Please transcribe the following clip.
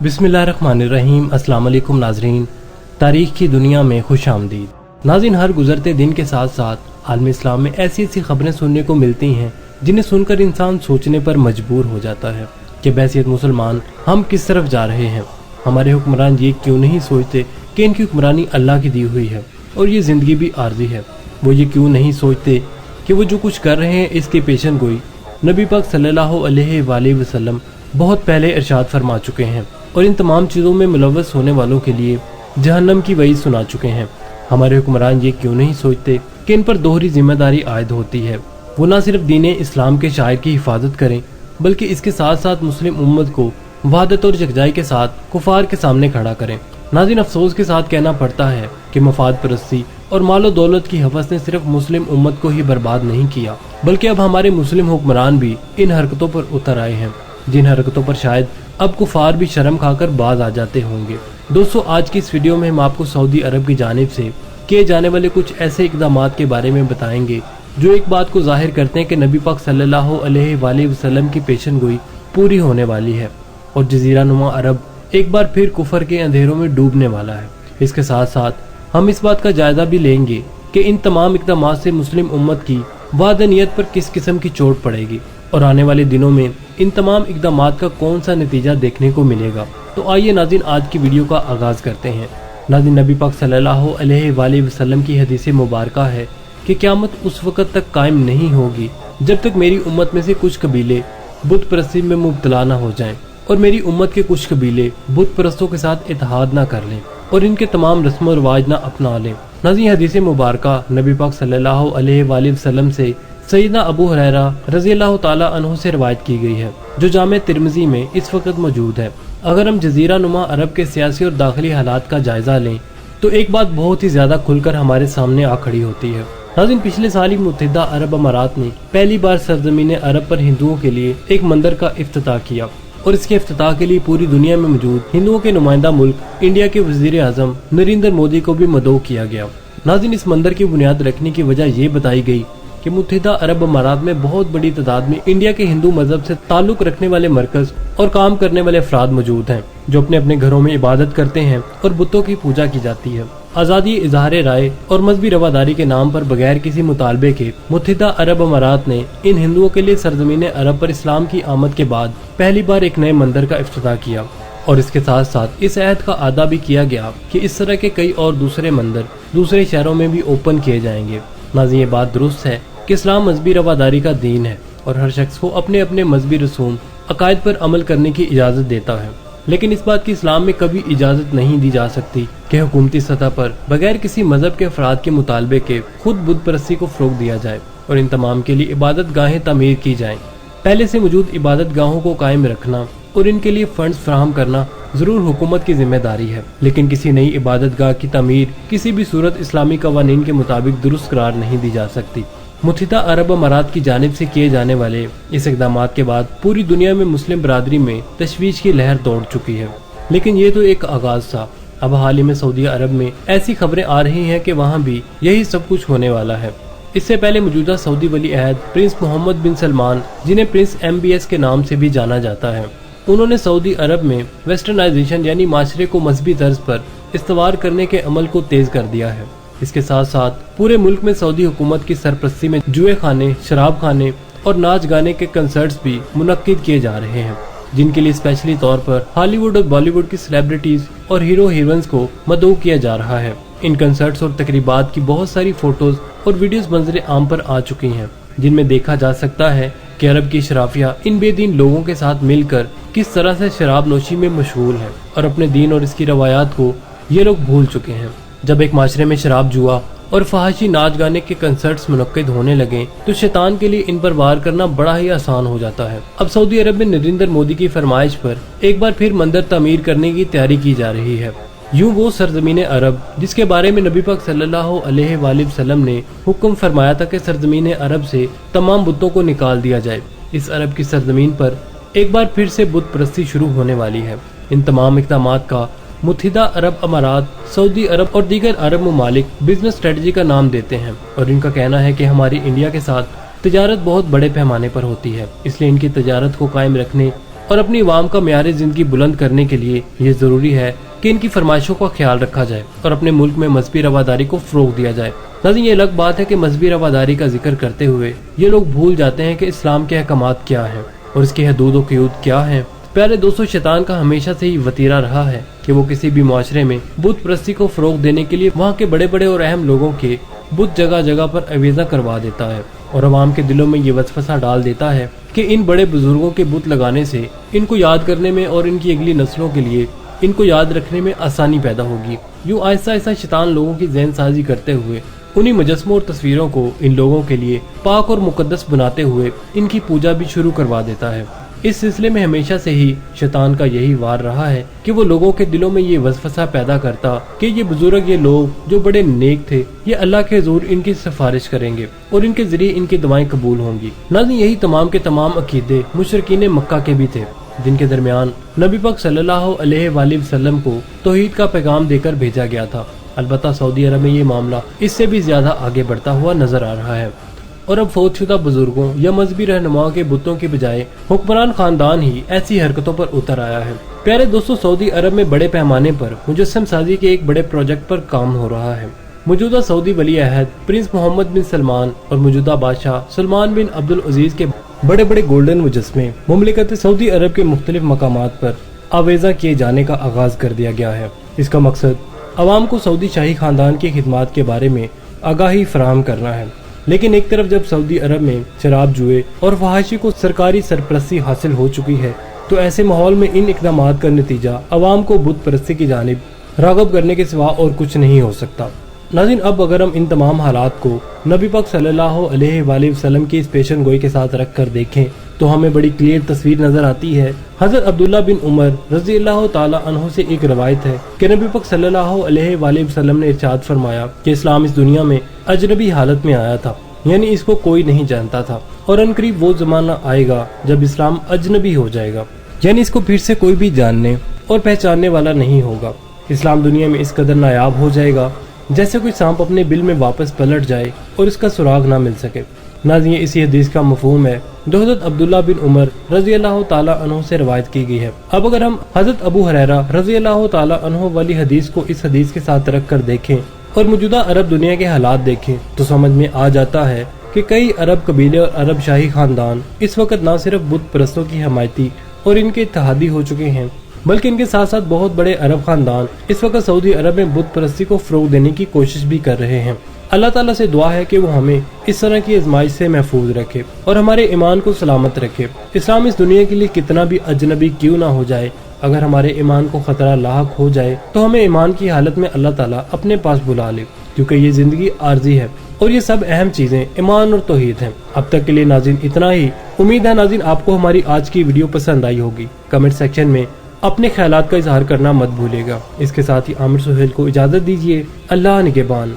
बिस्मिल्लाहिर्रहमानिर्रहीम। अस्सलाम वालेकुम नाजरीन, तारीख की दुनिया में खुश आमदीद। नाज़रीन, हर गुजरते दिन के साथ साथ आलम इस्लाम में ऐसी ऐसी खबरें सुनने को मिलती हैं जिन्हें सुनकर इंसान सोचने पर मजबूर हो जाता है कि बहसीत मुसलमान हम किस तरफ जा रहे हैं। हमारे हुक्मरान ये क्यों नहीं सोचते कि इनकी हुक्मरानी अल्लाह की दी हुई है और ये ज़िंदगी भी आर्जी है। वो ये क्यों नहीं सोचते कि वो जो कुछ कर रहे हैं इसकी पेशन गोई नबी पाक सल्लल्लाहु अलैहि वसल्लम बहुत पहले इरशाद फरमा चुके हैं और इन तमाम चीज़ों में मुलव्वस होने वालों के लिए जहन्नम की वही सुना चुके हैं। हमारे हुक्मरान ये क्यों नहीं सोचते कि इन पर दोहरी जिम्मेदारी आयद होती है। वो न सिर्फ दीन इस्लाम के शायर की हिफाजत करें बल्कि इसके साथ साथ मुस्लिम उम्मत को वहादत और यकजाई के साथ कुफार के सामने खड़ा करें। नाज़रीन, अफसोस के साथ कहना पड़ता है कि मफाद परस्ती और मालो दौलत की हवस ने सिर्फ मुस्लिम उम्मत को ही बर्बाद नहीं किया बल्कि अब हमारे मुस्लिम हुक्मरान भी इन हरकतों पर उतर आए हैं, जिन हरकतों पर शायद अब कुफार भी शर्म खाकर बाज आ जाते होंगे। दोस्तों, आज की इस वीडियो में हम आपको सऊदी अरब की जानिब से किए जाने वाले कुछ ऐसे इकदाम के बारे में बताएंगे जो एक बात को जाहिर करते हैं कि नबी पाक सल्लल्लाहु अलैहि वसल्लम की पेशन गोई पूरी होने वाली है और जजीरा नुमा अरब एक बार फिर कुफर के अंधेरों में डूबने वाला है। इसके साथ साथ हम इस बात का जायजा भी लेंगे कि इन तमाम इकदाम से मुस्लिम उम्मत की वादनीयत पर किस किस्म की चोट पड़ेगी और आने वाले दिनों में इन तमाम इकदाम का कौन सा नतीजा देखने को मिलेगा। तो आइए नाज़रीन, आज की वीडियो का आगाज करते हैं। नाज़रीन, नबी पाक सल्लल्लाहु अलैहि वसल्लम की हदीस मुबारक है कि क़यामत उस वक़्त तक कायम नहीं होगी जब तक मेरी उम्मत में से कुछ कबीले बुत परस्ती में मुब्तला न हो जाएं और मेरी उम्मत के कुछ कबीले बुत परस्तों के साथ इत्तेहाद न कर लें और इनके तमाम रस्म और रिवाज न अपना लें। नाज़रीन, हदीस मुबारक नबी पाक सल्लल्लाहु अलैहि वसल्लम से सैयदना अबू हुरैरा रज़ियल्लाहु ताला अन्हु से रिवायत की गई है, जो जामे तिरमिज़ी में इस वक्त मौजूद है। अगर हम जजीरा नुमा अरब के सियासी और दाखिली हालात का जायजा लें तो एक बात बहुत ही ज्यादा खुलकर हमारे सामने आ खड़ी होती है। नाज़रीन, पिछले साल ही मुत्तहिदा अरब अमारात ने पहली बार सरजमीन अरब पर हिंदुओं के लिए एक मंदिर का इफ्तिताह किया और इसके इफ्तिताह के लिए पूरी दुनिया में मौजूद हिंदुओं के नुमाइंदा मुल्क इंडिया के वजीर आजम नरेंद्र मोदी को भी मदऊ किया गया। नाज़रीन, इस मंदिर की बुनियाद रखने की वजह ये बताई गई कि मुत्तहिदा अरब अमारात में बहुत बड़ी तादाद में इंडिया के हिंदू मजहब से ताल्लुक रखने वाले मरकज और काम करने वाले अफराद मौजूद हैं जो अपने अपने घरों में इबादत करते हैं और बुतों की पूजा की जाती है। आज़ादी, इजहार राय और मजहबी रवादारी के नाम पर बगैर किसी मुतालबे के मुत्तहिदा अरब अमारात ने इन हिंदुओं के लिए सरजमीन अरब पर इस्लाम की आमद के बाद पहली बार एक नए मंदिर का इफ्तिताह किया और इसके साथ साथ इस अहद का अदा भी किया गया कि इस तरह के कई और दूसरे मंदिर दूसरे शहरों में भी ओपन किए जाएंगे। नाज़रीन, ये बात दुरुस्त है कि इस्लाम मजहबी रवादारी का दीन है और हर शख्स को अपने अपने मजहबी रसूम अकायद पर अमल करने की इजाज़त देता है, लेकिन इस बात की इस्लाम में कभी इजाज़त नहीं दी जा सकती कि हुकूमती सतह पर बगैर किसी मजहब के अफराद के मुतालबे के खुद बुत परस्ती को फ़रोग़ दिया जाए और इन तमाम के लिए इबादत गाहें तामीर की जाएं। पहले से मौजूद इबादत गाहों को कायम रखना और इनके लिए फंड्स फराहम करना जरूर हुकूमत की जिम्मेदारी है, लेकिन किसी नई इबादत गाह की तामीर किसी भी सूरत इस्लामी कवानीन के मुताबिक दुरुस्त करार नहीं दी जा सकती। मुत्तहिदा अरब अमारात की जानिब से किए जाने वाले इस इक़दाम के बाद पूरी दुनिया में मुस्लिम बरादरी में तशवीश की लहर दौड़ चुकी है, लेकिन ये तो एक आगाज था। अब हाल ही में सऊदी अरब में ऐसी खबरें आ रही हैं कि वहाँ भी यही सब कुछ होने वाला है। इससे पहले मौजूदा सऊदी वली अहद प्रिंस मोहम्मद बिन सलमान, जिन्हें प्रिंस MBS के नाम से भी जाना जाता है, उन्होंने सऊदी अरब में वेस्टर्नाइजेशन यानी माशरे को मजहबी तर्ज पर इस्तवार करने के अमल को तेज कर दिया है। इसके साथ साथ पूरे मुल्क में सऊदी हुकूमत की सरपरस्ती में जुए खाने, शराब खाने और नाच गाने के कंसर्ट्स भी मुनक्किद किए जा रहे हैं, जिनके लिए स्पेशली तौर पर हॉलीवुड और बॉलीवुड की सेलिब्रिटीज और हीरो हीरोइंस को मदऊ किया जा रहा है। इन कंसर्ट्स और तकरीबात की बहुत सारी फोटोज और वीडियोस मंजर आम पर आ चुकी हैं, जिनमें देखा जा सकता है कि अरब की शराफिया इन बेदीन लोगों के साथ मिलकर किस तरह से शराब नोशी में मशगूल है और अपने दीन और इसकी रवायात को ये लोग भूल चुके हैं। जब एक माशरे में शराब, जुआ और फहाशी नाच गाने के कंसर्ट्स मुनक्किद होने लगे तो शैतान के लिए इन पर वार करना बड़ा ही आसान हो जाता है। अब सऊदी अरब में नरेंद्र मोदी की फरमाइश पर एक बार फिर मंदिर तामीर करने की तैयारी की जा रही है। यूं वो सरजमीन अरब जिसके बारे में नबी पाक सल्लल्लाहु अलैहि वसल्लम ने हुक्म फरमाया था कि सरजमीन अरब से तमाम बुतों को निकाल दिया जाए, इस अरब की सरजमीन पर एक बार फिर से बुत परस्ती शुरू होने वाली है। इन तमाम इक़दाम का मुत्तहिदा अरब अमारात, सऊदी अरब और दीगर अरब ममालिक बिजनेस स्ट्रेटजी का नाम देते हैं और इनका कहना है कि हमारी इंडिया के साथ तिजारत बहुत बड़े पैमाने पर होती है, इसलिए इनकी तिजारत को कायम रखने اور اپنی عوام کا معیار زندگی بلند کرنے کے لیے یہ ضروری ہے کہ ان کی فرمائشوں کا خیال رکھا جائے اور اپنے ملک میں مذہبی رواداری کو فروغ دیا جائے۔ ناظرین، یہ الگ بات ہے کہ مذہبی رواداری کا ذکر کرتے ہوئے یہ لوگ بھول جاتے ہیں کہ اسلام کے احکامات کیا ہیں اور اس کی حدود و قیود کیا ہیں۔ پیارے دوستو، شیطان کا ہمیشہ سے ہی وتیرہ رہا ہے کہ وہ کسی بھی معاشرے میں بت پرستی کو فروغ دینے کے لیے وہاں کے بڑے بڑے اور اہم لوگوں کے بت جگہ جگہ پر آویزاں کروا دیتا ہے اور عوام کے دلوں میں یہ وسوسہ ڈال دیتا ہے کہ ان بڑے بزرگوں کے بت لگانے سے ان کو یاد کرنے میں اور ان کی اگلی نسلوں کے لیے ان کو یاد رکھنے میں آسانی پیدا ہوگی۔ یوں آہستہ آہستہ شیطان لوگوں کی ذہن سازی کرتے ہوئے انہی مجسموں اور تصویروں کو ان لوگوں کے لیے پاک اور مقدس بناتے ہوئے ان کی پوجا بھی شروع کروا دیتا ہے۔ اس سلسلے میں ہمیشہ سے ہی شیطان کا یہی وار رہا ہے کہ وہ لوگوں کے دلوں میں یہ وسوسہ پیدا کرتا کہ یہ بزرگ، یہ لوگ جو بڑے نیک تھے، یہ اللہ کے حضور ان کی سفارش کریں گے اور ان کے ذریعے ان کی دعائیں قبول ہوں گی۔ ناظرین، یہی تمام کے تمام عقیدے مشرکین مکہ کے بھی تھے، جن کے درمیان نبی پاک صلی اللہ علیہ وآلہ وسلم کو توحید کا پیغام دے کر بھیجا گیا تھا۔ البتہ سعودی عرب میں یہ معاملہ اس سے بھی زیادہ آگے بڑھتا ہوا نظر آ رہا ہے اور اب فوت شدہ بزرگوں یا مذہبی رہنماؤں کے بتوں کی بجائے حکمران خاندان ہی ایسی حرکتوں پر اتر آیا ہے۔ پیارے دوستو، سعودی عرب میں بڑے پیمانے پر مجسم سازی کے ایک بڑے پروجیکٹ پر کام ہو رہا ہے۔ موجودہ سعودی ولی عہد پرنس محمد بن سلمان اور موجودہ بادشاہ سلمان بن عبدالعزیز کے بڑے بڑے گولڈن مجسمے مملکت سعودی عرب کے مختلف مقامات پر آویزاں کیے جانے کا آغاز کر دیا گیا ہے۔ اس کا مقصد عوام کو سعودی شاہی خاندان کی خدمات کے بارے میں آگاہی فراہم کرنا ہے۔ لیکن ایک طرف جب سعودی عرب میں شراب، جوئے اور فحاشی کو سرکاری سرپرستی حاصل ہو چکی ہے، تو ایسے ماحول میں ان اقدامات کا نتیجہ عوام کو بت پرستی کی جانب راغب کرنے کے سوا اور کچھ نہیں ہو سکتا۔ ناظرین، اب اگر ہم ان تمام حالات کو نبی پاک صلی اللہ علیہ وآلہ وسلم کی اس پیشن گوئی کے ساتھ رکھ کر دیکھیں تو ہمیں بڑی کلیئر تصویر نظر آتی ہے۔ حضرت عبداللہ بن عمر رضی اللہ تعالی عنہ سے ایک روایت ہے کہ نبی پاک صلی اللہ علیہ وآلہ وسلم نے ارشاد فرمایا کہ اسلام اس دنیا میں اجنبی حالت میں آیا تھا، یعنی اس کو کوئی نہیں جانتا تھا، اور ان قریب وہ زمانہ آئے گا جب اسلام اجنبی ہو جائے گا، یعنی اس کو پھر سے کوئی بھی جاننے اور پہچاننے والا نہیں ہوگا۔ اسلام دنیا میں اس قدر نایاب ہو جائے گا جیسے کوئی سانپ اپنے بل میں واپس پلٹ جائے اور اس کا سراغ نہ مل سکے۔ ناظرین، اسی حدیث کا مفہوم ہے جو حضرت عبداللہ بن عمر رضی اللہ تعالی عنہ سے روایت کی گئی ہے۔ اب اگر ہم حضرت ابو ہریرہ رضی اللہ تعالی عنہ والی حدیث کو اس حدیث کے ساتھ رکھ کر دیکھیں اور موجودہ عرب دنیا کے حالات دیکھیں تو سمجھ میں آ جاتا ہے کہ کئی عرب قبیلے اور عرب شاہی خاندان اس وقت نہ صرف بت پرستوں کی حمایتی اور ان کے اتحادی ہو چکے ہیں، بلکہ ان کے ساتھ ساتھ بہت بڑے عرب خاندان اس وقت سعودی عرب میں بت پرستی کو فروغ دینے کی کوشش بھی کر رہے ہیں۔ اللہ تعالیٰ سے دعا ہے کہ وہ ہمیں اس طرح کی آزمائش سے محفوظ رکھے اور ہمارے ایمان کو سلامت رکھے۔ اسلام اس دنیا کے لیے کتنا بھی اجنبی کیوں نہ ہو جائے، اگر ہمارے ایمان کو خطرہ لاحق ہو جائے تو ہمیں ایمان کی حالت میں اللہ تعالیٰ اپنے پاس بلا لے، کیونکہ یہ زندگی عارضی ہے اور یہ سب اہم چیزیں ایمان اور توحید ہیں۔ اب تک کے لیے ناظرین اتنا ہی۔ امید ہے ناظرین آپ کو ہماری آج کی ویڈیو پسند آئی ہوگی۔ کمنٹ سیکشن میں اپنے خیالات کا اظہار کرنا مت بھولے گا۔ اس کے ساتھ ہی عامر سہیل کو اجازت دیجیے۔ اللہ نگہبان۔